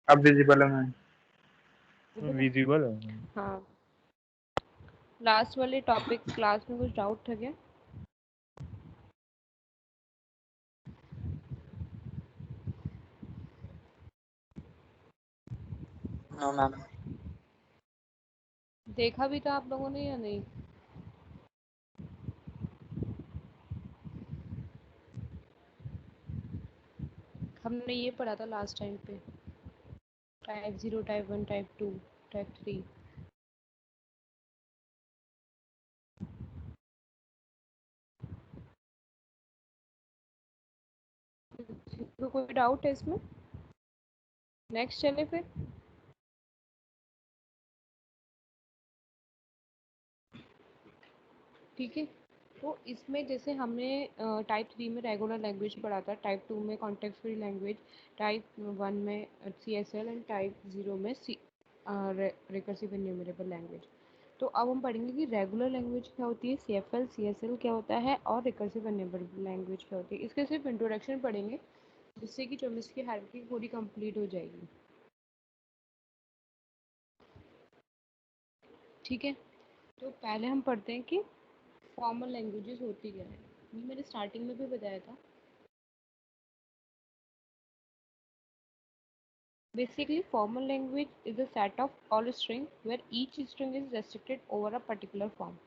अब विजिबल है ma'am. Visible है। हाँ, लास्ट वाले टॉपिक क्लास में कुछ डाउट था क्या? No ma'am. देखा भी था आप लोगों ने या नहीं? हमने ये पढ़ा था लास्ट टाइम पे, टाइप 0, टाइप 1, टाइप 2, टाइप 3। तो कोई डाउट है इसमें? नेक्स्ट चले फिर। ठीक है, तो इसमें जैसे हमने टाइप 3 में रेगुलर लैंग्वेज पढ़ा था, टाइप 2 में कॉन्टेक्स्ट फ्री लैंग्वेज, टाइप 1 में CSL एंड टाइप 0 में रिकर्सिव इन्यूमरेबल लैंग्वेज। तो अब हम पढ़ेंगे कि रेगुलर लैंग्वेज क्या होती है, CFL CSL क्या होता है और रिकर्सिव इन्यूमरेबल लैंग्वेज क्या होती है। इसके सिर्फ इंट्रोडक्शन पढ़ेंगे जिससे कि चॉमिस्की की हायरार्की पूरी कंप्लीट हो जाएगी। ठीक है, तो पहले हम पढ़ते हैं कि फॉर्मल लैंग्वेजेस होती क्या है। ये मैंने स्टार्टिंग में भी बताया था। Basically, formal language is a set of all string where each string is restricted over a particular form.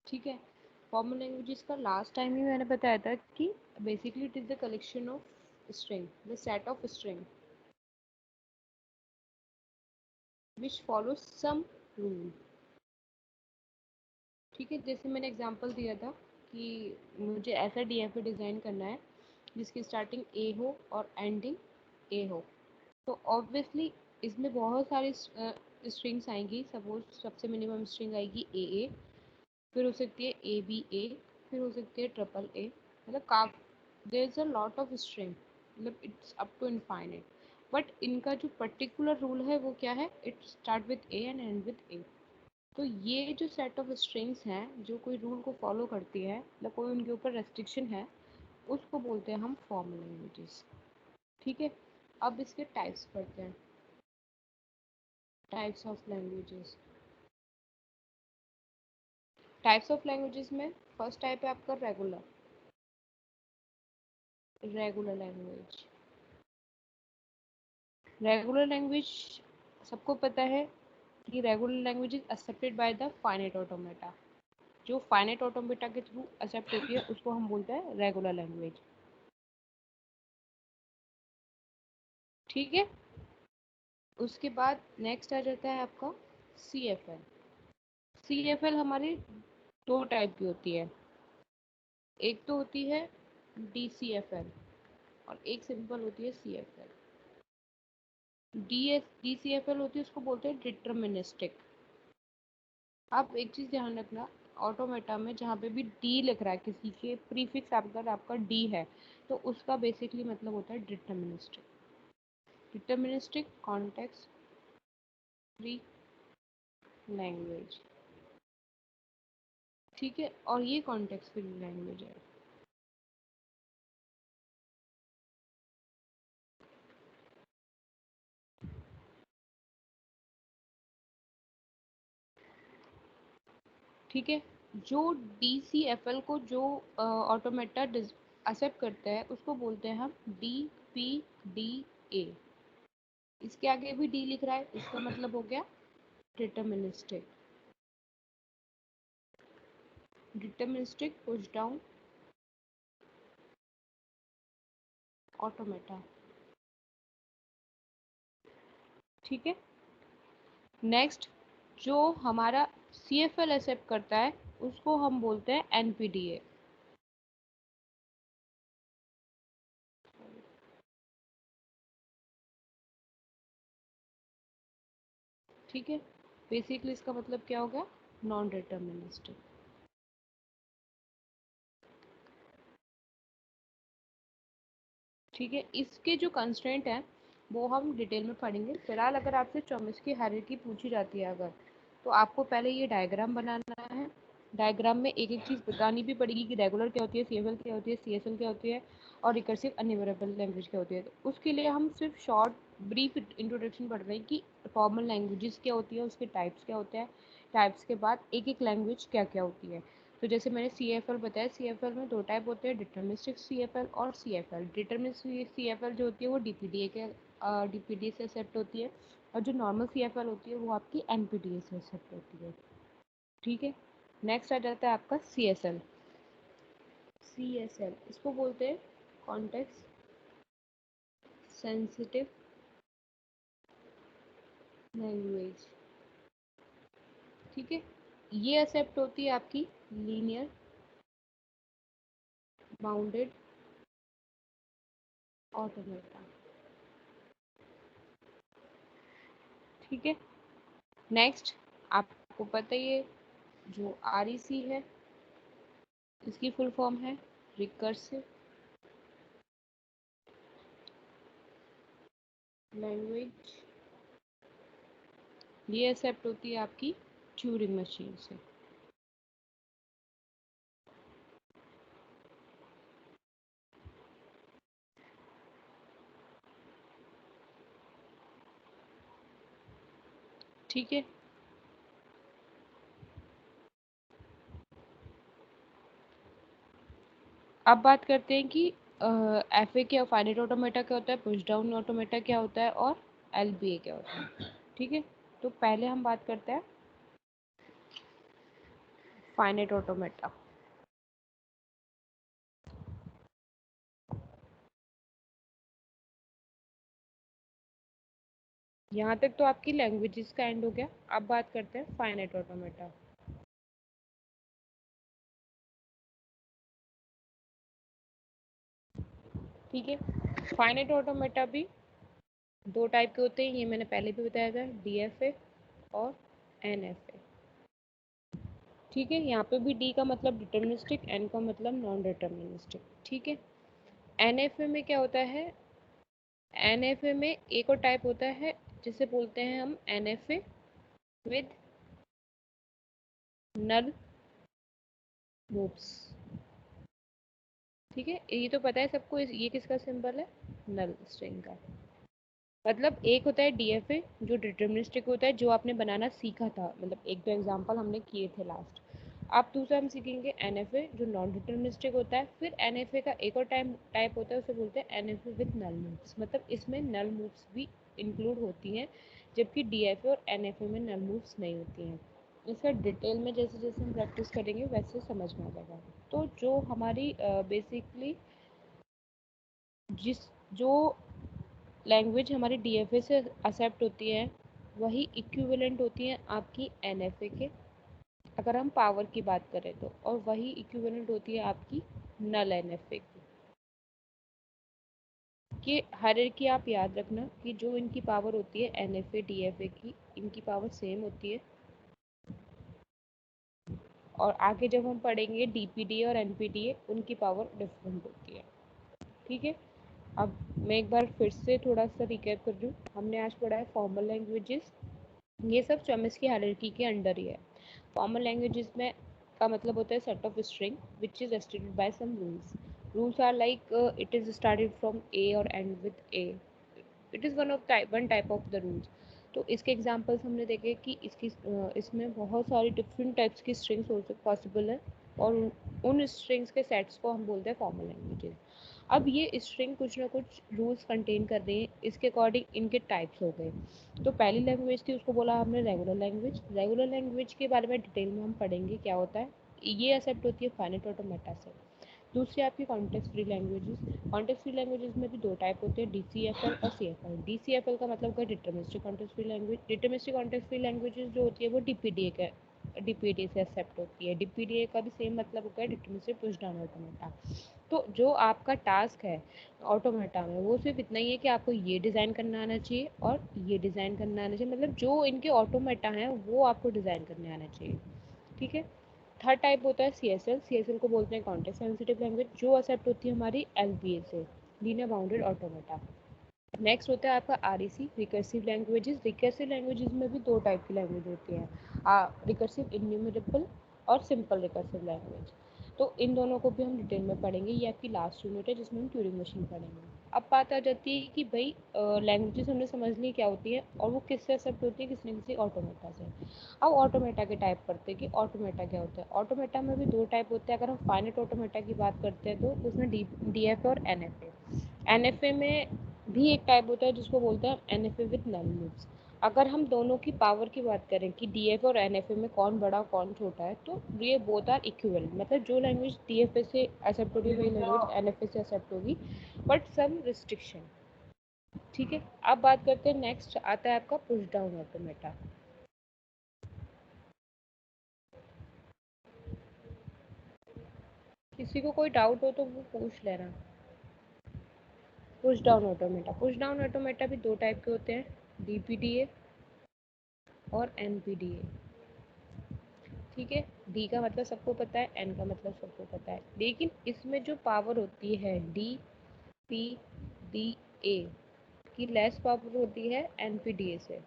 ठीक है, फॉर्मल लैंग्वेजेस का लास्ट टाइम ही मैंने बताया था कि basically it is the collection of string, the set of string which follow sum rule. ठीक है, जैसे मैंने एग्जांपल दिया था कि मुझे ऐसा DFA डिज़ाइन करना है जिसकी स्टार्टिंग ए हो और एंडिंग ए हो। तो ऑब्वियसली इसमें बहुत सारी स्ट्रिंग्स आएंगी। सपोज सबसे मिनिमम स्ट्रिंग आएगी ए, फिर हो सकती है ABA, फिर हो सकती है AAA। मतलब काफ there is a lot of string, मतलब it's up to infinite. But इनका जो पर्टिकुलर रूल है वो क्या है, it start with A end end with A. तो ये जो सेट ऑफ स्ट्रिंग्स हैं जो कोई रूल को फॉलो करती है, मतलब कोई उनके ऊपर रेस्ट्रिक्शन है, उसको बोलते हैं हम फॉर्मल लैंग्वेजेस। ठीक है, अब इसके टाइप्स पढ़ते हैं, types of languages. Types of languages में फर्स्ट टाइप है आपका regular. Regular language, regular language सबको पता है कि regular language is accepted by the finite automata. जो फाइनाइट ऑटोमेटा के थ्रू एक्सेप्ट होती है उसको हम बोलते हैं रेगुलर लैंग्वेज। ठीक है, उसके बाद नेक्स्ट आ जाता है आपका CFL। CFL हमारी दो टाइप की होती है, एक तो होती है DCFL और एक सिंपल होती है CFL। DCFL होती है उसको बोलते हैं डिटर्मिनिस्टिक। आप एक चीज़ ध्यान रखना, ऑटोमेटा में जहाँ पे भी डी लिख रहा है, किसी के प्रीफिक्स अगर आपका डी है तो उसका बेसिकली मतलब होता है deterministic. Deterministic context free language. ठीक है, और ये कॉन्टेक्स्ट फ्री लैंग्वेज है। ठीक है, जो DCFL को जो ऑटोमेटा एक्सेप्ट करता है उसको बोलते हैं हम DPDA। इसके आगे भी डी लिख रहा है, इसका मतलब हो गया deterministic. Deterministic push down automata. ठीक है, नेक्स्ट जो हमारा CFL एक्सेप्ट करता है उसको हम बोलते हैं NPDA। ठीक है, बेसिकली इसका मतलब क्या हो गया, नॉन डिटर्मिनिस्टिक। ठीक है, इसके जो कंस्ट्रेंट हैं वो हम डिटेल में पढ़ेंगे। फिलहाल अगर आपसे चॉमिस्की हायरार्की पूछी जाती है अगर, तो आपको पहले ये डायग्राम बनाना है, डायग्राम में एक एक चीज़ बतानी भी पड़ेगी कि रेगुलर क्या होती है, सीएफएल क्या होती है, सीएसएल क्या होती है और रिकर्सिव अनयूमरेबल लैंग्वेज क्या होती है। तो उसके लिए हम सिर्फ शॉर्ट ब्रीफ इंट्रोडक्शन पढ़ रहे हैं कि फॉर्मल लैंग्वेजेस क्या होती है, उसके टाइप्स क्या होते हैं, टाइप्स के बाद एक एक लैंग्वेज क्या क्या होती है। तो जैसे मैंने सीएफएल बताया, सीएफएल में दो टाइप होते हैं, डिटर्मिनिस्टिक सीएफएल और सीएफएल। डिटर्मिनिस्टिक सीएफएल जो होती है वो डीपीडीए से एक्सेप्ट होती है, और जो नॉर्मल सीएफएल होती है वो आपकी एनपीटीए से एक्सेप्ट होती है। ठीक है, नेक्स्ट आ जाता है आपका C S L. C S L इसको बोलते हैं कॉन्टेक्स्ट सेंसिटिव लैंग्वेज। ठीक है, ये एक्सेप्ट होती है आपकी लीनियर बाउंडेड ऑटोमेटा। ठीक है, नेक्स्ट आपको पता ही है जो आर ई सी है, इसकी फुल फॉर्म है रिकर्सिव लैंग्वेज। ये एक्सेप्ट होती है आपकी ट्यूरिंग मशीन से। ठीक है, अब बात करते हैं कि एफ ए क्या, फाइनाइट ऑटोमेटा क्या होता है, पुश डाउन ऑटोमेटा क्या होता है और एल बी ए क्या होता है। ठीक है, तो पहले हम बात करते हैं फाइनाइट ऑटोमेटा। यहाँ तक तो आपकी लैंग्वेजेस का एंड हो गया। अब बात करते हैं फाइनाइट ऑटोमेटा। ठीक है, फाइनाइट ऑटोमेटा भी दो टाइप के होते हैं, ये मैंने पहले भी बताया था, डी एफ ए और एन एफ ए। ठीक है, यहाँ पे भी डी का मतलब डिटर्मिनिस्टिक, एन का मतलब नॉन डिटर्मिनिस्टिक। ठीक है, एन एफ ए में क्या होता है, एन एफ ए में एक और टाइप होता है जिसे बोलते हैं हम N F A with null moves. ठीक है, ये तो पता है सबको, ये किसका सिंबल है, नल स्ट्रिंग का। मतलब एक होता है डीएफए जो डिटर्मिनिस्टिक होता है, जो आपने बनाना सीखा था, मतलब एक दो एग्जांपल हमने किए थे लास्ट। अब दूसरा हम सीखेंगे एनएफए जो नॉन डिटर्मिनिस्टिक होता है। फिर एनएफए का एक और टाइप होता है, उसे बोलते हैं एनएफए विद नल मूव्स, मतलब इसमें नल मूव्स भी इंक्लूड होती हैं, जबकि डीएफए और एनएफए में नल मूव्स नहीं होती हैं। इसका डिटेल में जैसे जैसे हम प्रैक्टिस करेंगे वैसे समझ में आ जाएगा। तो जो हमारी बेसिकली जिस जो लैंग्वेज हमारी डीएफए से एक्सेप्ट होती है वही इक्विवेलेंट होती है आपकी एनएफए के, अगर हम पावर की बात करें तो, और वही इक्विवेलेंट होती है आपकी नल एनएफए की। कि हर एक की आप याद रखना कि जो इनकी पावर होती है एनएफए डीएफए की, इनकी पावर सेम होती है। और आगे जब हम पढ़ेंगे डीपीडीए और एनपीडीए, उनकी पावर डिफरेंट होती है। ठीक है, अब मैं एक बार फिर से थोड़ा सा रिकैप कर दूँ। हमने आज पढ़ा है फॉर्मल लैंग्वेजेस, ये सब चॉम्स्की हायरार्की के अंडर ही है। फॉर्मल लैंग्वेजेस में का मतलब होता है set of string which is restricted by some rules. Rules are like it is started from A और end with A, it is one type of the rules. तो इसके एग्जांपल्स हमने देखे कि इसमें बहुत सारी डिफरेंट टाइप्स की स्ट्रिंग्स हो पॉसिबल है, और उन स्ट्रिंग्स के सेट्स को हम बोलते हैं फॉर्मल लैंग्वेजेस। अब ये स्ट्रिंग कुछ ना कुछ रूल्स कंटेन कर रही है, इसके अकॉर्डिंग इनके टाइप्स हो गए। तो पहली लैंग्वेज थी, उसको बोला हमने रेगुलर लैंग्वेज। रेगुलर लैंग्वेज के बारे में डिटेल में हम पढ़ेंगे क्या होता है। ये एक्सेप्ट होती है फाइनाइट ऑटोमेटा से। दूसरी आपकी context free languages. Context free languages में भी दो टाइप होते हैं, डीसीएफएल और सीएफएल। डीसीएफएल का मतलब है deterministic context free language. Deterministic context free languages जो होती है वो डीपीडीए से एक्सेप्ट होती है। डीपीडीए का भी सेम मतलब होता है डिटरमिनिस्टिक पुश डाउन ऑटोमेटा। तो जो आपका टास्क है ऑटोमेटा में वो सिर्फ इतना ही है कि आपको ये डिज़ाइन करना आना चाहिए और ये डिज़ाइन करना आना चाहिए, मतलब जो इनके ऑटोमेटा हैं वो आपको डिज़ाइन करने आना चाहिए। ठीक है, थर्ड टाइप होता है सीएसएल। सीएसएल को बोलते हैं कॉन्टेक्स्ट सेंसिटिव लैंग्वेज, जो एक्सेप्ट होती है हमारी एलबीए से, लीनियर बाउंडेड ऑटोमेटा। नेक्स्ट होता है आपका REC recursive languages. Recursive languages में भी दो टाइप की लैंग्वेज होती है, रिकर्सिव इन्यूमरेबल और सिंपल रिकर्सिव लैंग्वेज। तो इन दोनों को भी हम डिटेल में पढ़ेंगे। ये आपकी लास्ट यूनिट है जिसमें हम ट्यूरिंग मशीन पढ़ेंगे। अब बात आ जाती है कि भाई लैंग्वेजेस हमने समझ ली क्या होती है और वो किससे एक्सेप्ट होती है, किसी न किसी ऑटोमेटा से। अब ऑटोमेटा के टाइप करते हैं कि ऑटोमेटा क्या होता है। ऑटोमेटा में भी दो टाइप होते हैं। अगर हम फाइनेट ऑटोमेटा की बात करते हैं तो उसमें डी एफ ए और N F A. N F A में भी एक टाइप होता है जिसको बोलते हैं N F A with null loops. अगर हम दोनों की पावर की बात करें कि डी एफ और एन एफ ए में कौन बड़ा कौन छोटा है, तो ये बोथ आर इक्विवेलेंट। मतलब जो लैंग्वेज डी एफ ए से एक्सेप्ट होगी वही लैंग्वेज एन एफ ए से एक्सेप्ट होगी, बट सम रिस्ट्रिक्शन। ठीक है, अब बात करते हैं, नेक्स्ट आता है आपका पुश डाउन ऑटोमेटा। किसी को कोई डाउट हो तो वो पूछ लेना। Push down automata, push down automata भी दो टाइप के होते हैं, डीपीडीए और एनपीडीए। ठीक है, डी का मतलब सबको पता है, एन का मतलब सबको पता है, लेकिन इसमें जो पावर होती है डी पी डी ए की लेस पावर होती है एनपीडीए से।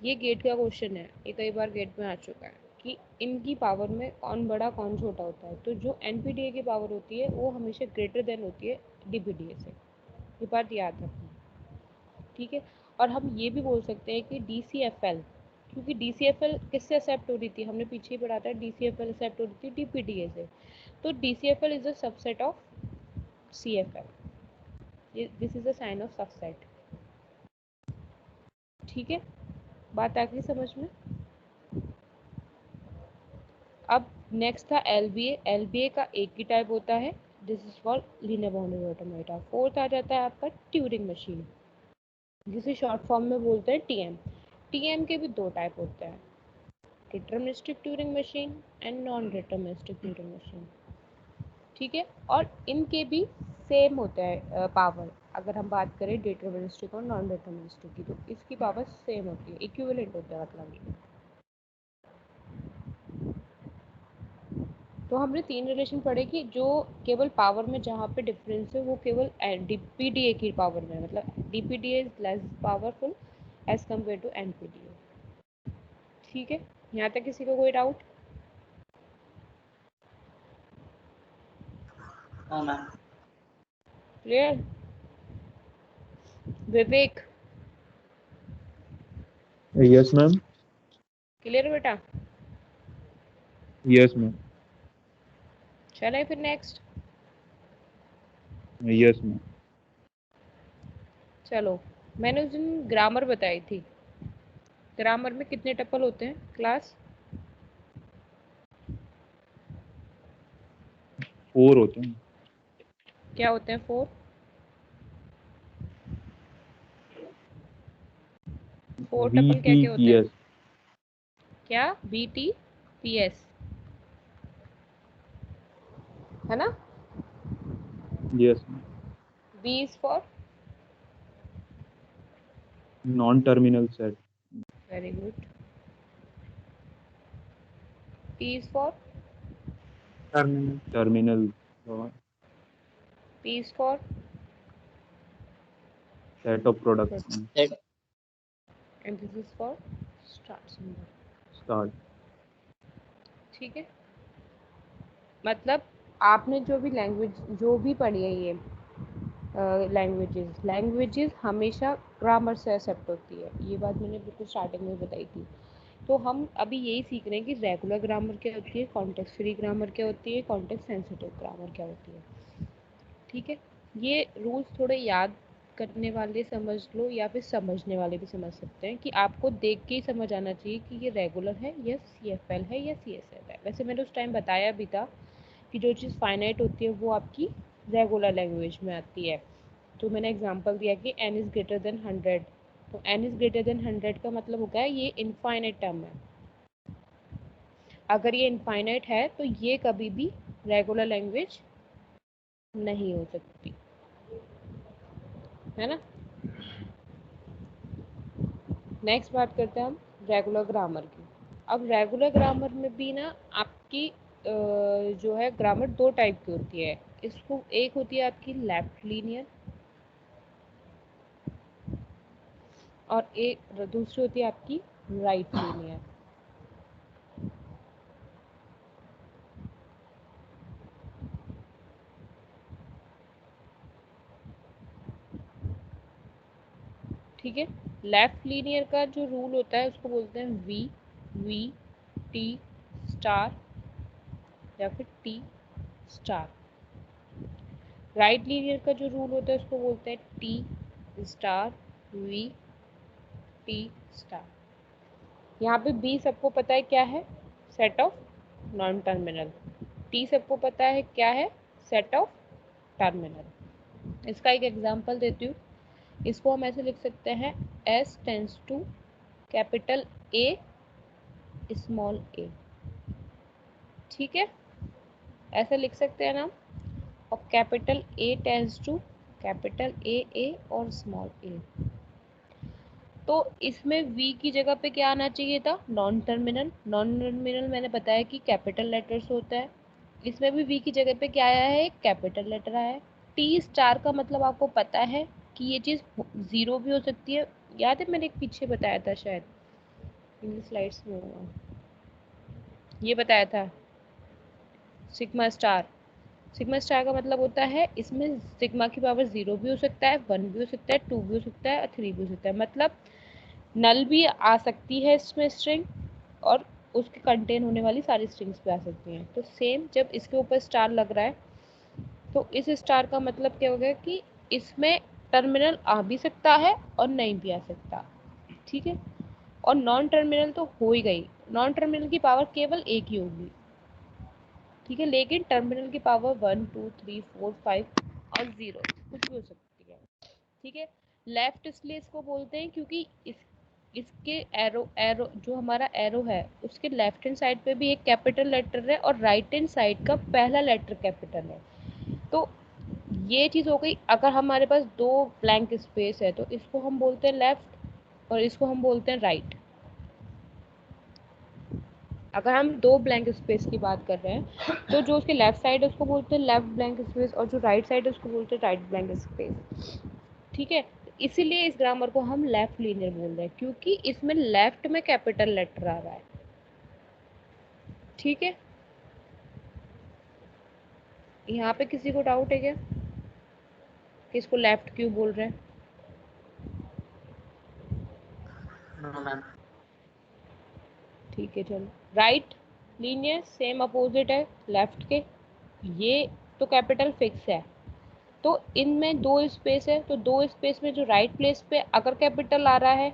ये गेट का क्वेश्चन है, ये कई बार गेट में आ चुका है कि इनकी पावर में कौन बड़ा कौन छोटा होता है। तो जो एनपीडीए की पावर होती है वो हमेशा ग्रेटर देन होती है डीपीडीए से। ये बात याद रखना। ठीक है, और हम ये भी बोल सकते हैं कि डी सी एफ एल, क्योंकि डी सी एफ एल किससे एक्सेप्ट हो रही थी, हमने पीछे ही पढ़ा था, D C F L accept हो रही थी डी पी डी ए से। तो D C F L is a subset of C F L, this is a sign of subset. ठीक है, बात आ गई समझ में। अब नेक्स्ट था L B A. L B A का एक ही टाइप होता है, this is for linear bounded automata. Fourth आ जाता है आपका ट्यूरिंग मशीन, जिसे शॉर्ट फॉर्म में बोलते हैं टीएम। टीएम के भी दो टाइप होते हैं, deterministic Turing machine and non deterministic Turing machine. ठीक है, और इनके भी सेम होता है पावर। अगर हम बात करें डिटरमिनिस्टिक और नॉन डिटरमिनिस्टिक की, तो इसकी पावर सेम होती है, इक्विवेलेंट होता है मतलब ये। तो हमने तीन रिलेशन पढ़े कि जो केवल पावर में जहाँ पे डिफरेंस है वो केवल डीपीडीए की पावर में, मतलब DPDA is less powerful as compare to NPDA. ठीक है, यहाँ तक किसी को कोई डाउट? हाँ ma'am. Clear? Vivek yes ma'am. Clear बेटा? Yes ma'am. चले फिर नेक्स्ट। Yes ma'am. चलो, मैंने उस दिन ग्रामर बताई थी। ग्रामर में कितने टपल होते हैं क्लास? 4 होते हैं। क्या होते हैं 4? 4 बी टपल क्या टी क्या पी होते हैं? एस। क्या? बी टी पी एस, है ना? Yes ma'am. B is for? Non terminal set. Very good. T is for? Terminal P is for? Set of products. And this is for start symbol. Start. ठीक है, मतलब आपने जो भी language जो भी पढ़ी है ये लैंग्वेजेस हमेशा ग्रामर से एक्सेप्ट होती है। ये बात मैंने बिल्कुल स्टार्टिंग में बताई थी। तो हम अभी यही सीख रहे हैं कि रेगुलर ग्रामर क्या होती है, कॉन्टेक्स्ट फ्री ग्रामर क्या होती है, कॉन्टेक्स्ट सेंसिटिव ग्रामर क्या होती है। ठीक है, ये रूल्स थोड़े याद करने वाले समझ लो या फिर समझने वाले भी समझ सकते हैं, कि आपको देख के ही समझ आना चाहिए कि ये रेगुलर है या सी एफ एल है या सी एस एल है। वैसे मैंने उस टाइम बताया भी था कि जो चीज़ फाइनाइट होती है वो आपकी रेगुलर लैंग्वेज में आती है। तो मैंने एग्जांपल दिया कि n इज़ ग्रेटर देन 100। तो n इज़ ग्रेटर देन 100 का मतलब हो गया ये इनफाइनाइट टर्म है। अगर ये इनफाइनाइट है तो ये कभी भी रेगुलर लैंग्वेज नहीं हो सकती, है ना? नेक्स्ट बात करते हैं हम रेगुलर ग्रामर की। अब रेगुलर ग्रामर में भी ना आपकी जो है ग्रामर दो टाइप की होती है। इसको एक होती है आपकी लेफ्ट लीनियर और एक दूसरी होती है आपकी राइट लीनियर। ठीक है। लेफ्ट लीनियर का जो रूल होता है उसको बोलते हैं वी टी स्टार या फिर टी स्टार। राइट लीनियर का जो रूल होता है उसको बोलते हैं T star we T star. यहाँ पे बी सबको पता है क्या है, set of non terminal. T सबको पता है क्या है, सेट ऑफ टर्मिनल। इसका एक एग्जांपल देती हूँ। इसको हम ऐसे लिख सकते हैं S tends to capital A small a। ठीक है, ऐसे लिख सकते हैं ना। और capital A tends to capital A और स्मॉल a। तो इसमें V की जगह पे क्या आना चाहिए था, नॉन टर्मिनल। नॉन टर्मिनल मैंने बताया कि कैपिटल लेटर से होता है। इसमें भी V की जगह पे क्या आया है, कैपिटल लेटर आया है। टी स्टार का मतलब आपको पता है कि ये चीज़ ज़ीरो भी हो सकती है। याद है मैंने एक पीछे बताया था शायद, इन स्लाइड्स में होगा, ये बताया था सिग्मा स्टार। सिग्मा स्टार का मतलब होता है इसमें सिग्मा की पावर 0 भी हो सकता है, 1 भी हो सकता है, 2 भी हो सकता है और 3 भी हो सकता है। मतलब नल भी आ सकती है इसमें स्ट्रिंग, और उसके कंटेन होने वाली सारी स्ट्रिंग्स भी आ सकती हैं। तो सेम जब इसके ऊपर स्टार लग रहा है तो इस स्टार का मतलब क्या हो गया कि इसमें टर्मिनल आ भी सकता है और नहीं भी आ सकता। ठीक है, और नॉन टर्मिनल तो हो ही गई। नॉन टर्मिनल की पावर केवल एक ही होगी। ठीक है, लेकिन टर्मिनल की पावर 1 2 3 4 5 और 0 कुछ भी हो सकती है। ठीक है, लेफ्ट इसलिए इसको बोलते हैं क्योंकि इसके एरो एरो जो हमारा एरो है उसके लेफ्ट हैंड साइड पे भी एक कैपिटल लेटर है और राइट हैंड साइड का पहला लेटर कैपिटल है। तो ये चीज़ हो गई। अगर हमारे पास दो ब्लैंक स्पेस है तो इसको हम बोलते हैं लेफ्ट और इसको हम बोलते हैं राइट। अगर हम दो ब्लैंक स्पेस की बात कर रहे हैं तो जो उसके लेफ्ट साइड है उसको बोलते हैं लेफ्ट ब्लैंक स्पेस और जो राइट साइड है उसको बोलते हैं राइट ब्लैंक स्पेस। ठीक है, इसीलिए इस ग्रामर को हम लेफ्ट लीनियर बोल रहे हैं क्योंकि इसमें लेफ्ट में कैपिटल लेटर आ रहा है। ठीक है, यहाँ पे किसी को डाउट है क्या कि इसको लेफ्ट क्यों बोल रहे हैं? No ma'am. ठीक है, चलो। राइट लीनियर सेम अपोजिट है लेफ्ट के। ये तो कैपिटल फिक्स है, तो इनमें दो स्पेस है, तो दो स्पेस में जो राइट प्लेस पे अगर कैपिटल आ रहा है,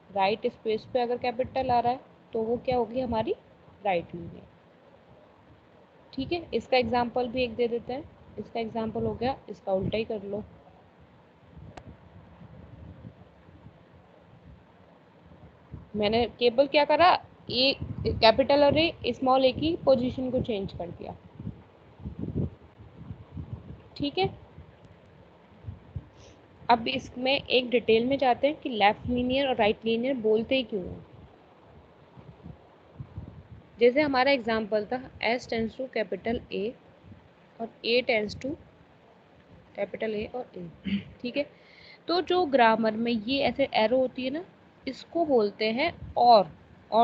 राइट स्पेस पे अगर कैपिटल आ रहा है तो वो क्या होगी, हमारी राइट लीनियर। ठीक है, इसका एग्जाम्पल भी एक दे देते हैं। इसका एग्जाम्पल हो गया, इसका उल्टा ही कर लो। मैंने केवल क्या करा, ए कैपिटल और ए स्मॉल ए की पोजीशन को चेंज कर दिया। ठीक है, अब इसमें एक डिटेल में जाते हैं कि लेफ्ट लीनियर और राइट लीनियर बोलते ही क्यों हैं। जैसे हमारा एग्जाम्पल था S tends to capital A और A tends to capital A और A। ठीक है, तो जो ग्रामर में ये ऐसे एरो होती है ना, इसको बोलते हैं और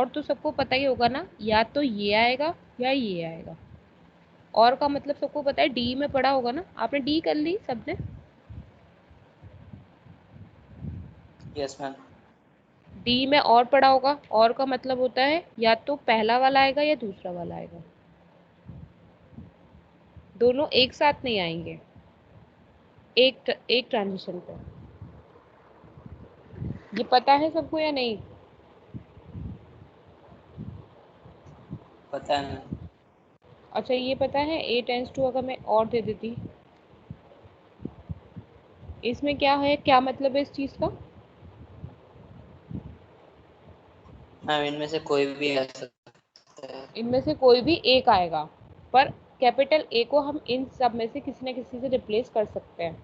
तो सबको पता ही होगा ना, या तो ये आएगा या ये आएगा। और का मतलब सबको पता है, डी में पढ़ा होगा ना आपने, डी कर ली सबने? Yes ma'am. डी में और पढ़ा होगा। और का मतलब होता है या तो पहला वाला आएगा या दूसरा वाला आएगा, दोनों एक साथ नहीं आएंगे एक ट्रांजिशन पे। ये पता है सबको या नहीं? पता है मैम। अच्छा, ये पता है ए टेंस टू अगर मैं और दे देती, इसमें क्या है, क्या मतलब है इस चीज का? मैम इनमें से कोई भी आ सकता है। इनमें से कोई भी एक आएगा, पर कैपिटल ए को हम इन सब में से किसी न किसी से रिप्लेस कर सकते हैं।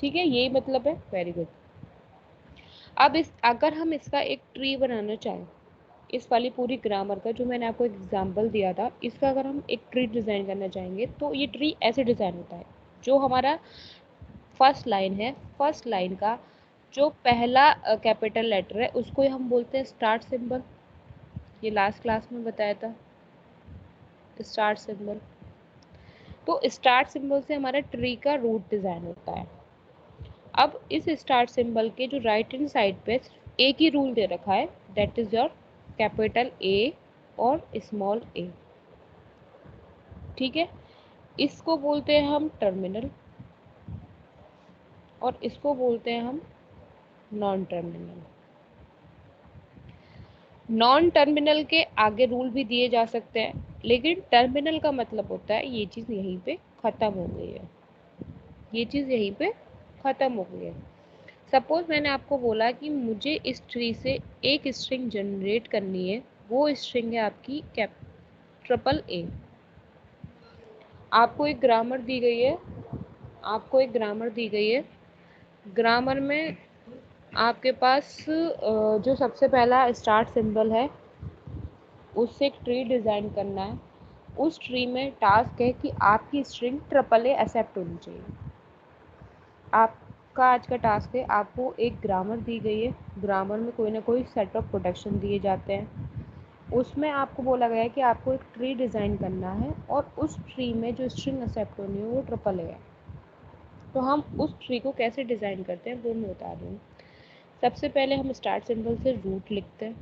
ठीक है, यही मतलब है। Very good. अब इस अगर हम इसका एक ट्री बनाना चाहें, इस वाली पूरी ग्रामर का जो मैंने आपको एग्जांपल दिया था, इसका अगर हम एक ट्री डिज़ाइन करना चाहेंगे तो ये ट्री ऐसे डिज़ाइन होता है। जो हमारा फर्स्ट लाइन है, फर्स्ट लाइन का जो पहला कैपिटल लेटर है उसको हम बोलते हैं स्टार्ट सिंबल। ये लास्ट क्लास में बताया था, स्टार्ट सिंबल। तो स्टार्ट सिंबल से हमारा ट्री का रूट डिज़ाइन होता है। अब इस स्टार्ट सिंबल के जो राइट हैंड साइड पे एक ही रूल दे रखा है, that is your capital A और स्मॉल ए। ठीक है, इसको बोलते हैं हम टर्मिनल और इसको बोलते हैं हम नॉन टर्मिनल। नॉन टर्मिनल के आगे रूल भी दिए जा सकते हैं, लेकिन टर्मिनल का मतलब होता है ये चीज़ यहीं पे ख़त्म हो गई है, ये चीज़ यहीं पे ख़त्म हो गई है। सपोज मैंने आपको बोला कि मुझे इस ट्री से एक स्ट्रिंग जनरेट करनी है, वो स्ट्रिंग है आपकी ट्रिपल ए। आपको एक ग्रामर दी गई है, आपको एक ग्रामर दी गई है। ग्रामर में आपके पास जो सबसे पहला स्टार्ट सिंबल है उससे एक ट्री डिज़ाइन करना है। उस ट्री में टास्क है कि आपकी स्ट्रिंग ट्रिपल ए एक्सेप्ट होनी चाहिए। आपका आज का टास्क है, आपको एक ग्रामर दी गई है, ग्रामर में कोई ना कोई सेट ऑफ प्रोटेक्शन दिए जाते हैं। उसमें आपको बोला गया है कि आपको एक ट्री डिज़ाइन करना है और उस ट्री में जो स्ट्रिंग एक्सेप्ट होनी है वो ट्रिपल ए है। तो हम उस ट्री को कैसे डिज़ाइन करते हैं वो मैं बता दूँ। सबसे पहले हम स्टार्ट सिंबल से रूट लिखते हैं,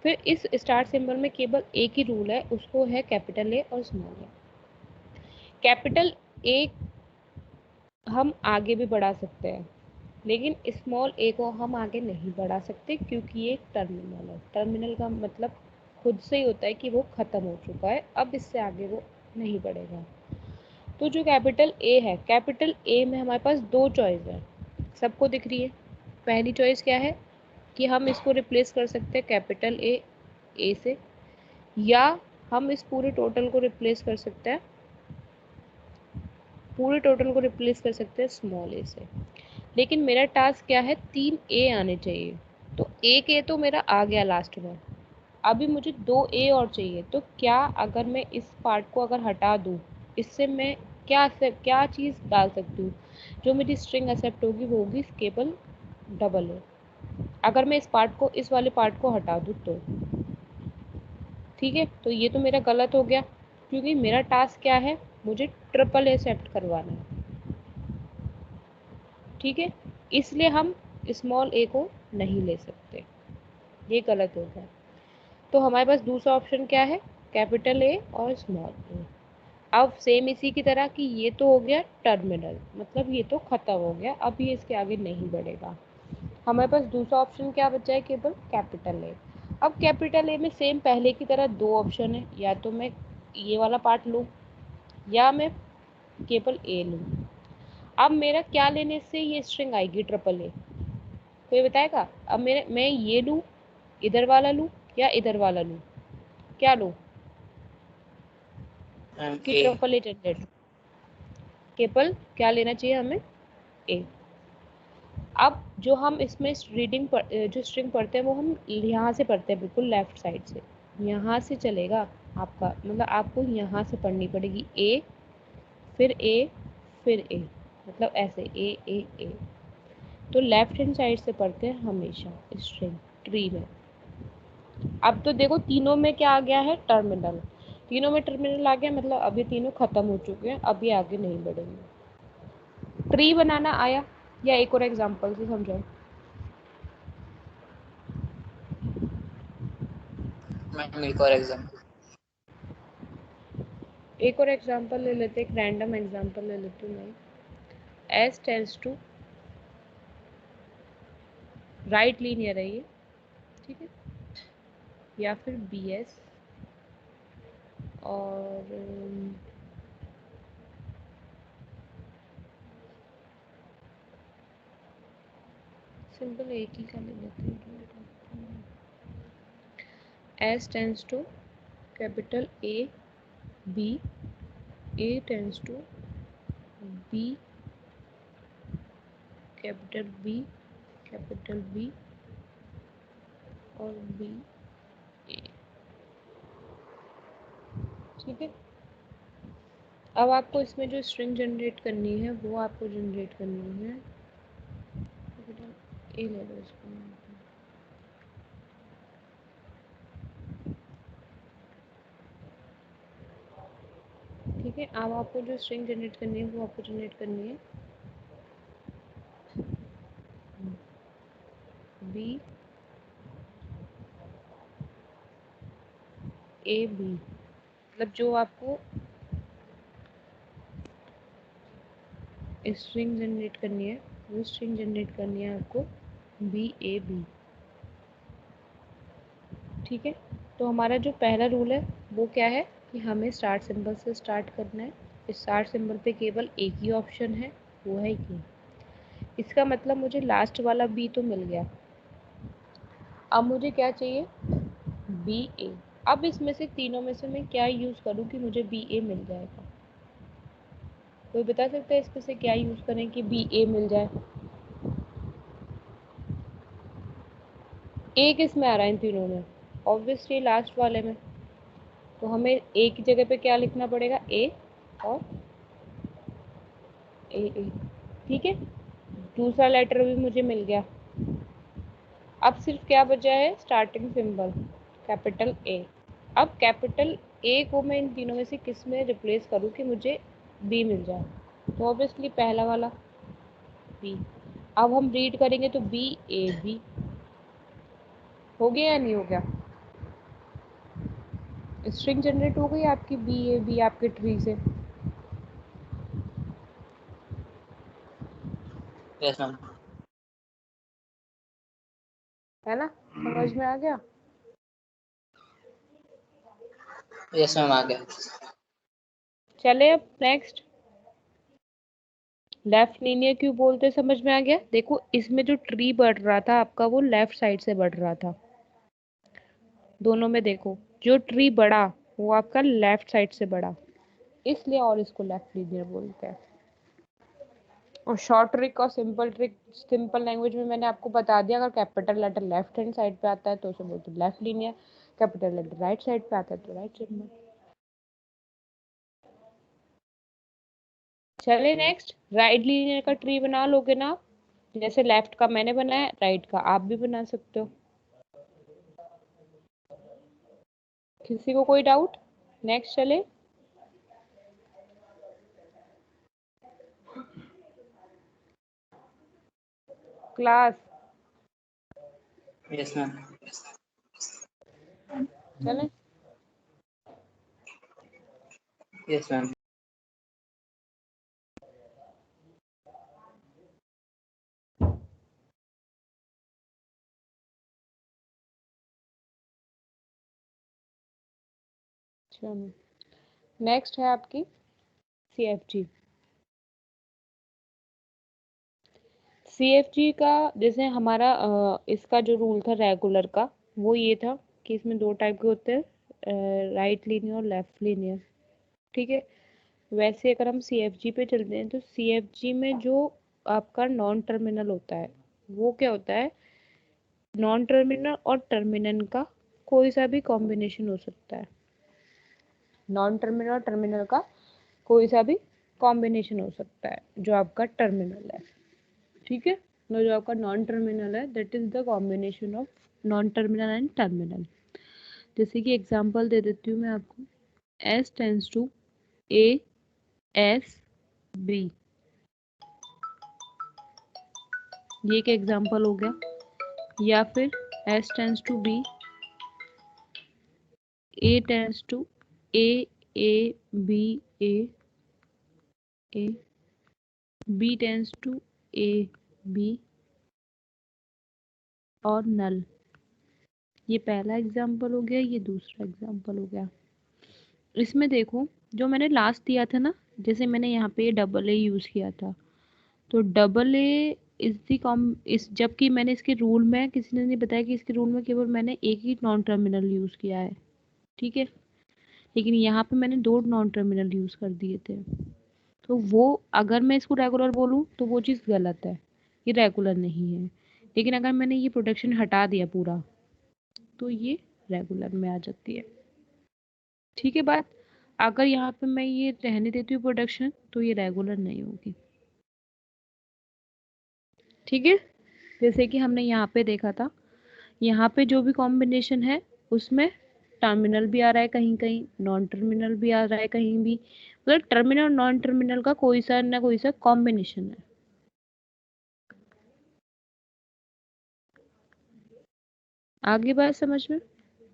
फिर इस स्टार्ट सिंबल में केवल एक ही रूल है, उसको है कैपिटल ए और स्मॉल ए। कैपिटल ए हम आगे भी बढ़ा सकते हैं, लेकिन स्मॉल ए को हम आगे नहीं बढ़ा सकते क्योंकि ये एक टर्मिनल है। टर्मिनल का मतलब खुद से ही होता है कि वो ख़त्म हो चुका है, अब इससे आगे वो नहीं बढ़ेगा। तो जो कैपिटल ए है, कैपिटल ए में हमारे पास दो चॉइस है, सबको दिख रही है। पहली चॉइस क्या है कि हम इसको रिप्लेस कर सकते हैं कैपिटल ए से, या हम इस पूरे टोटल को रिप्लेस कर सकते हैं, पूरे टोटल को रिप्लेस कर सकते हैं स्मॉल ए से। लेकिन मेरा टास्क क्या है, 3 ए आने चाहिए। तो एक ए तो मेरा आ गया लास्ट में, अभी मुझे 2 ए और चाहिए। तो क्या अगर मैं इस पार्ट को अगर हटा दूँ, इससे मैं क्या चीज़ डाल सकती हूँ जो मेरी स्ट्रिंग एक्सेप्ट होगी, वो होगी केवल डबल ए। अगर मैं इस वाले पार्ट को हटा दूँ तो ठीक है, तो ये तो मेरा गलत हो गया क्योंकि मेरा टास्क क्या है, मुझे ट्रिपल ए एक्सेप्ट करवाना है। ठीक है, इसलिए हम स्मॉल ए को नहीं ले सकते, ये गलत हो गया। तो हमारे पास दूसरा ऑप्शन क्या है, कैपिटल ए और स्मॉल ए। अब सेम इसी की तरह कि ये तो हो गया टर्मिनल, मतलब ये तो ख़त्म हो गया, अब ये इसके आगे नहीं बढ़ेगा। हमारे पास दूसरा ऑप्शन क्या बचा है, केवल कैपिटल ए। अब कैपिटल ए में सेम पहले की तरह दो ऑप्शन है, या तो मैं ये वाला पार्ट लूँ या मैं केवल ए लूँ। अब मेरा क्या लेने से ये स्ट्रिंग आएगी ट्रिपल ए, कोई बताएगा? अब मैं ये लूँ, इधर वाला लूँ या इधर वाला लूँ, क्या लूँ कि ए। Triple A generate? केवल क्या लेना चाहिए हमें, ए। अब जो हम इसमें जो स्ट्रिंग पढ़ते हैं वो हम यहाँ से पढ़ते हैं, बिल्कुल लेफ्ट साइड से, यहाँ से चलेगा आपका, मतलब आपको यहाँ से पढ़नी पड़ेगी ए, फिर ए, फिर ए, मतलब ऐसे ए ए ए। तो लेफ्ट हैंड साइड से पढ़ते हैं हमेशा स्ट्रिंग ट्री में। अब तो देखो तीनों में क्या आ गया है, टर्मिनल। तीनों में टर्मिनल आ गया, मतलब अभी तीनों खत्म हो चुके हैं, अभी आगे नहीं बढ़ेंगे। ट्री बनाना आया, या एक और एग्जांपल से समझाओ। मैम एक और एग्जांपल। एक और एग्जांपल ले लेते, एक रैंडम एग्जांपल ले लेती हूँ मैं। S tends to right linear है ये, ठीक है, या फिर बी एस, और सिंपल एक ही का ले लेते हैं। S tends to capital A B, A tends to B capital B और बी ए, ठीक है। अब आपको इसमें जो स्ट्रिंग जनरेट करनी है वो आपको जनरेट करनी है, कैपिटल ए ले लो इसको, ठीक है। अब आपको जो स्ट्रिंग जनरेट करनी है वो आपको जनरेट करनी है बी ए बी, मतलब जो आपको स्ट्रिंग जनरेट करनी है वो स्ट्रिंग जनरेट करनी है आपको बी ए बी। ठीक है, तो हमारा जो पहला रूल है वो क्या है कि हमें स्टार्ट सिंबल से स्टार्ट करना है। इस स्टार्ट सिंबल पे केवल एक ही ऑप्शन है, वो है ये। इसका मतलब मुझे लास्ट वाला बी तो मिल गया, अब मुझे क्या चाहिए, बी ए। अब इसमें से तीनों में से मैं क्या यूज़ करूँ कि मुझे बी ए मिल जाएगा? कोई बता सकता है इसमें से क्या यूज़ करें कि बी ए मिल जाए? ए किस में आ रहा है इन तीनों में? ऑब्वियसली लास्ट वाले में। तो हमें ए की जगह पे क्या लिखना पड़ेगा, ए और ए। ठीक है, दूसरा लेटर भी मुझे मिल गया। अब सिर्फ क्या बचा है, स्टार्टिंग सिंबल कैपिटल ए। अब कैपिटल ए को मैं इन तीनों में से किस में रिप्लेस करूँ कि मुझे बी मिल जाए? तो ऑब्वियसली पहला वाला बी। अब हम रीड करेंगे तो बी ए बी। हो गया या नहीं हो गया? स्ट्रिंग जनरेट हो गई आपकी बी ए बी आपके ट्री से। Yes ma'am. है ना, समझ में आ गया? यस मैम आ गया। चले अब नेक्स्ट, लेफ्ट लीनियर क्यों बोलते, समझ में आ गया? देखो इसमें जो ट्री बढ़ रहा था आपका वो लेफ्ट साइड से बढ़ रहा था। दोनों में देखो जो ट्री बढ़ा वो आपका लेफ्ट साइड से बढ़ा, इसलिए और इसको लेफ्ट लीनियर बोलते हैं। और शॉर्ट ट्रिक और सिंपल ट्रिक सिंपल लैंग्वेज में मैंने आपको बता दिया। अगर capital letter left hand side पे आता है तो उसे बोलते हैं left linear, capital letter right side पे आता है तो राइट सिंबल। चलिए नेक्स्ट, राइट लीनियर का ट्री बना लोगे ना आप? जैसे लेफ्ट का मैंने बनाया, राइट का आप भी बना सकते हो। किसी को कोई डाउट? नेक्स्ट चले, क्लास यस मैम। चले। Yes ma'am. चलो नेक्स्ट है आपकी CFG। CFG का जैसे हमारा इसका जो रूल था रेगुलर का वो ये था कि इसमें दो टाइप के होते हैं, राइट लीनियर और लेफ्ट लीनियर। ठीक है, वैसे अगर हम CFG पे चलते हैं तो CFG में जो आपका नॉन टर्मिनल होता है वो क्या होता है, नॉन टर्मिनल और टर्मिनल का कोई सा भी कॉम्बिनेशन हो सकता है। नॉन टर्मिनल और टर्मिनल का कोई सा भी कॉम्बिनेशन हो सकता है जो आपका टर्मिनल है। ठीक है, तो जो आपका नॉन टर्मिनल है that is the combination of non terminal and terminal. जैसे कि एग्जांपल दे देती हूँ मैं आपको, S tends to A S B, ये एक एग्जांपल हो गया। या फिर S tends to B, A tends to A A B A A, B tends to A B और नल। ये पहला एग्जांपल हो गया, ये दूसरा एग्जांपल हो गया। इसमें देखो जो मैंने लास्ट दिया था ना, जैसे मैंने यहाँ पे डबल ए यूज़ किया था, तो डबल ए इस दी कॉम इस, जबकि मैंने इसके रूल में किसी ने नहीं बताया कि इसके रूल में केवल मैंने एक ही नॉन टर्मिनल यूज़ किया है। ठीक है, लेकिन यहाँ पे मैंने दो नॉन टर्मिनल यूज़ कर दिए थे, तो वो अगर मैं इसको रेगुलर बोलूँ तो वो चीज़ गलत है, ये रेगुलर नहीं है। लेकिन अगर मैंने ये प्रोटेक्शन हटा दिया पूरा तो ये रेगुलर में आ जाती है। ठीक है बात, अगर यहाँ पे मैं ये रहने देती हूँ प्रोडक्शन तो ये रेगुलर नहीं होगी। ठीक है, जैसे कि हमने यहाँ पे देखा था, यहाँ पे जो भी कॉम्बिनेशन है उसमें टर्मिनल भी आ रहा है कहीं कहीं, नॉन टर्मिनल भी आ रहा है कहीं भी, मतलब टर्मिनल और नॉन टर्मिनल का कोई सा ना कोई सा कॉम्बिनेशन है। आगे बात समझ में,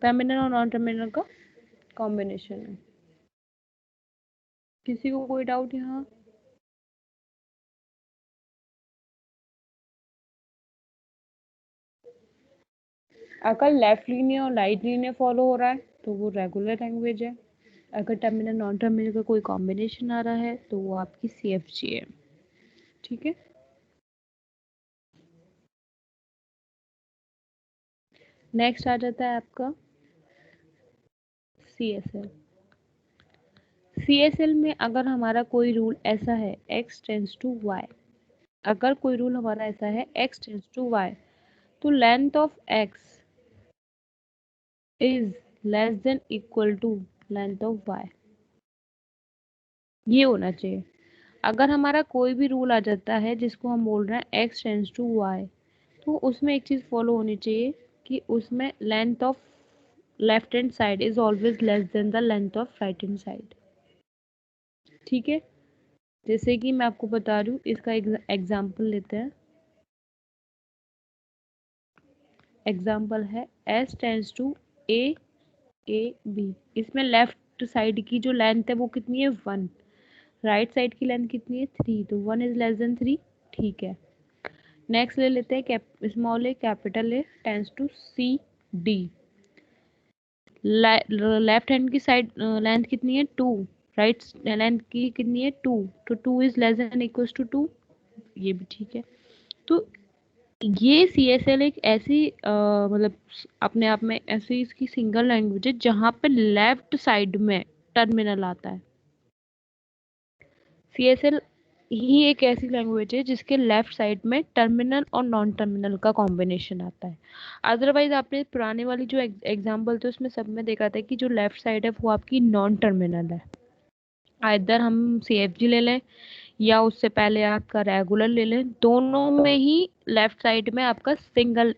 टर्मिनल और नॉन टर्मिनल का कॉम्बिनेशन है। किसी को कोई डाउट यहाँ? अगर लेफ्ट लीनियर और राइट लीनियर फॉलो हो रहा है तो वो रेगुलर लैंग्वेज है। अगर टर्मिनल नॉन टर्मिनल का कोई कॉम्बिनेशन आ रहा है तो वो आपकी CFG है। ठीक है, नेक्स्ट आ जाता है आपका CSL। CSL में अगर हमारा कोई रूल ऐसा है x टेंड्स टू y, अगर कोई रूल हमारा ऐसा है x टेंड्स टू y, तो length of x is less than equal to length of y, ये होना चाहिए। अगर हमारा कोई भी रूल आ जाता है जिसको हम बोल रहे हैं x टेंड्स टू y, तो उसमें एक चीज फॉलो होनी चाहिए कि उसमें length of left hand side is always less than the length of right hand side. ठीक है, जैसे कि मैं आपको बता रही हूँ, इसका एग्जाम्पल लेते हैं। एग्जाम्पल है s tends to a b। इसमें लेफ्ट साइड की जो लेंथ है वो कितनी है 1, राइट साइड की लेंथ कितनी है 3, तो 1 इज लेस देन 3। ठीक है, नेक्स्ट ले लेते हैं small A capital A tends to c d। Left hand की साइड लेंथ कितनी है 2, राइट लेंथ की कितनी है 2, तो 2 is less than equals to 2, ये भी ठीक है। तो ये CSL एक ऐसी मतलब अपने आप में ऐसी इसकी सिंगल लैंग्वेज है जहाँ पे लेफ्ट साइड में टर्मिनल आता है। CSL ही एक ऐसी लैंग्वेज है जिसके लेफ्ट साइड में टर्मिनल और नॉन टर्मिनल का कॉम्बिनेशन आता है। अदरवाइज आपने पुराने वाली जो एग्जाम्पल थे उसमें सब में देखा था कि जो लेफ्ट साइड है वो आपकी नॉन टर्मिनल है। आइदर हम CFG ले लें या उससे पहले आपका रेगुलर ले लें, दोनों में ही लेफ्ट साइड में आपका सिंगल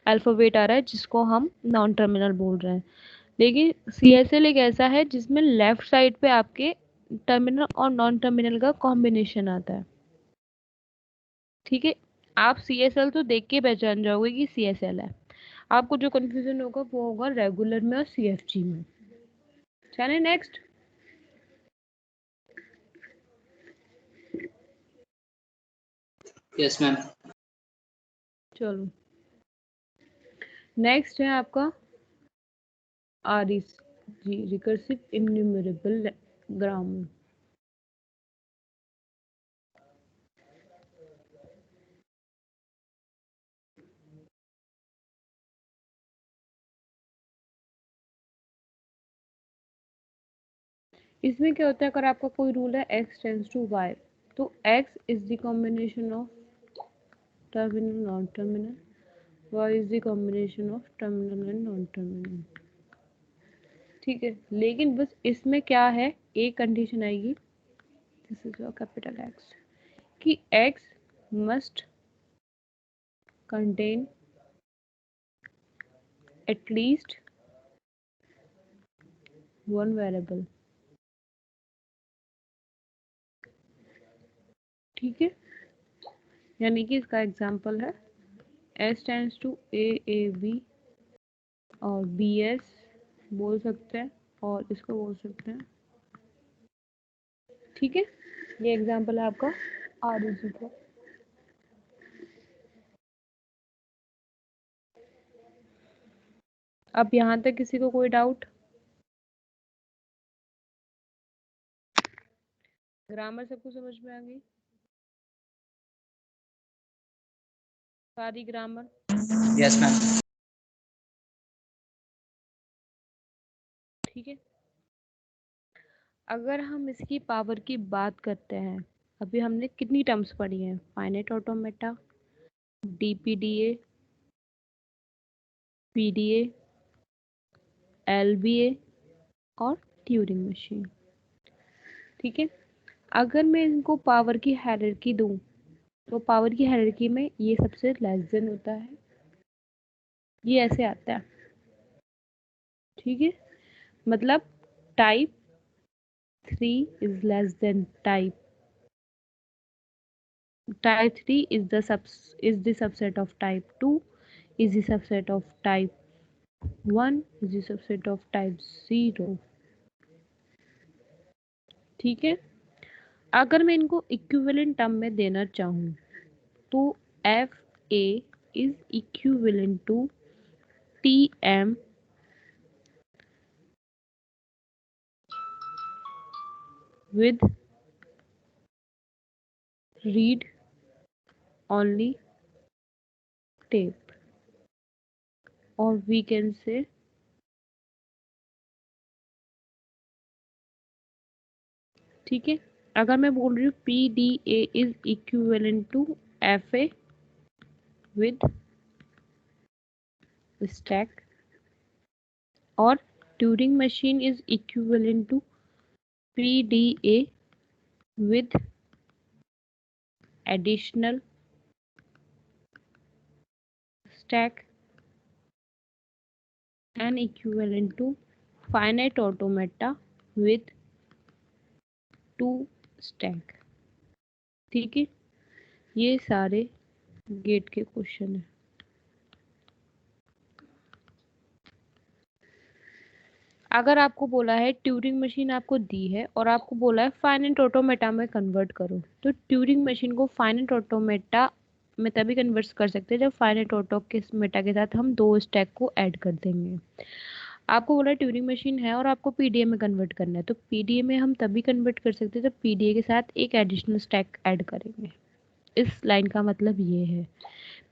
अल्फाबेट आ रहा है जिसको हम नॉन टर्मिनल बोल रहे हैं। लेकिन CSL एक ऐसा है जिसमें लेफ्ट साइड पे आपके टर्मिनल और नॉन टर्मिनल का कॉम्बिनेशन आता है। ठीक है, आप CSL तो देख के पहचान जाओगे कि CSL है। आपको जो कंफ्यूजन होगा वो होगा रेगुलर में और CFG में। चलिए नेक्स्ट। Yes ma'am. चलो नेक्स्ट है आपका REG, रिकर्सिव इन्यूमरेबल ग्रामर। इसमें क्या होता है, अगर आपका कोई रूल है x टेंड्स टू y, तो x is the combination of terminal non terminal, y is the combination of terminal and non terminal. ठीक है, लेकिन बस इसमें क्या है, एक कंडीशन आएगी, this is your capital X, कि x must contain at least one variable. ठीक है, यानी कि इसका एग्जांपल है s tends to a b और bs बोल सकते हैं और इसको बोल सकते हैं। ठीक है, ये एग्जांपल है आपका REG का। अब यहाँ तक किसी को कोई डाउट? ग्रामर सबको समझ में आ गई? सारी ग्रामर? Yes ma'am. ठीक है, अगर हम इसकी पावर की बात करते हैं, अभी हमने कितनी टर्म्स पढ़ी हैं, finite automata, DPDA, PDA, LBA और ट्यूरिंग मशीन। ठीक है, अगर मैं इनको पावर की हायरार्की दूं, तो पावर की हायरार्की में ये सबसे लेस देन होता है, ये ऐसे आता है। ठीक है, मतलब type 3 is less than type 3 is the subset of type 2, is the subset of type 1 is the subset of type 0। ठीक है, अगर मैं इनको इक्विवेलेंट टर्म में देना चाहूँ तो F A is equivalent to T M with read only tape, or we can say ठीक है, अगर मैं बोल रही हूँ P D A is equivalent to F A with stack, और Turing machine is equivalent to P D A with additional stack and equivalent to finite automata with 2 stack। ठीक है, ये सारे गेट के क्वेश्चन है। अगर आपको बोला है ट्यूरिंग मशीन आपको दी है और आपको बोला है फाइनाइट ऑटोमेटा में कन्वर्ट करो, तो ट्यूरिंग मशीन को फाइनाइट ऑटोमेटा में तभी कन्वर्ट कर सकते हैं जब फाइनाइट ऑटोमेटा के साथ हम 2 स्टैक को ऐड कर देंगे। आपको बोला ट्यूरिंग मशीन है और आपको पीडीए में कन्वर्ट करना है, तो पीडीए में हम तभी कन्वर्ट कर सकते हैं जब पीडीए के साथ एक एडिशनल स्टैक ऐड करेंगे। इस लाइन का मतलब ये है,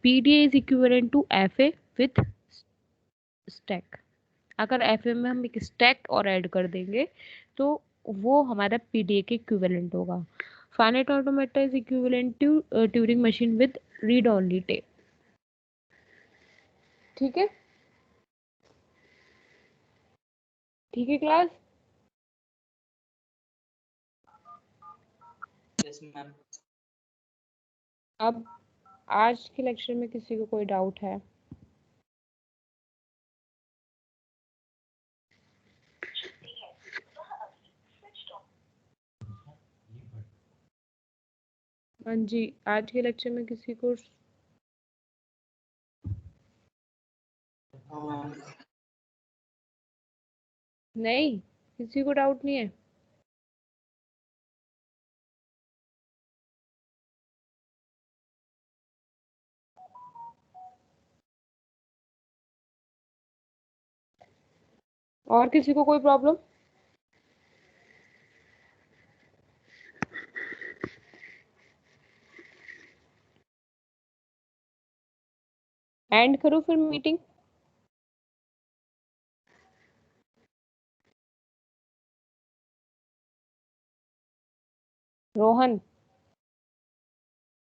PDA is equivalent to FA with stack. अगर एफए में हम एक स्टैक और ऐड कर देंगे तो वो हमारा पीडीए के इक्विवेलेंट होगा। Finite automata is equivalent to Turing machine with read only tape. ठीक है, ठीक है क्लास। Yes ma'am. अब आज के लेक्चर में किसी को कोई डाउट है? हाँ जी, आज के लेक्चर में किसी को नहीं, किसी को डाउट नहीं है? और किसी को कोई प्रॉब्लम? एंड करो फिर मीटिंग। रोहन।